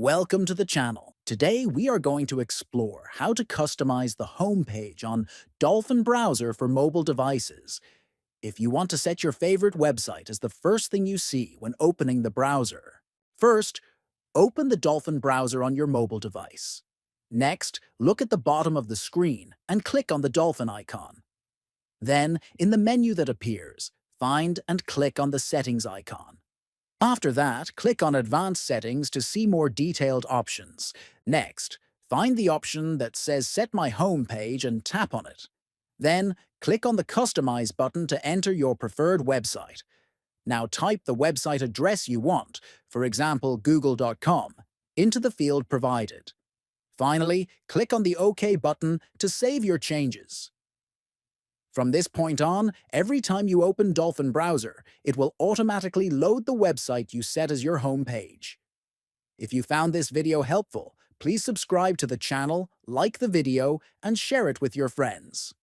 Welcome to the channel. Today we are going to explore how to customize the home page on Dolphin Browser for mobile devices. If you want to set your favorite website as the first thing you see when opening the browser. First, open the Dolphin Browser on your mobile device. Next, look at the bottom of the screen and click on the Dolphin icon. Then, in the menu that appears, find and click on the Settings icon. After that, click on Advanced Settings to see more detailed options. Next, find the option that says Set My Home Page and tap on it. Then, click on the Customize button to enter your preferred website. Now type the website address you want, for example google.com, into the field provided. Finally, click on the OK button to save your changes. From this point on, every time you open Dolphin Browser, it will automatically load the website you set as your home page. If you found this video helpful, please subscribe to the channel, like the video, and share it with your friends.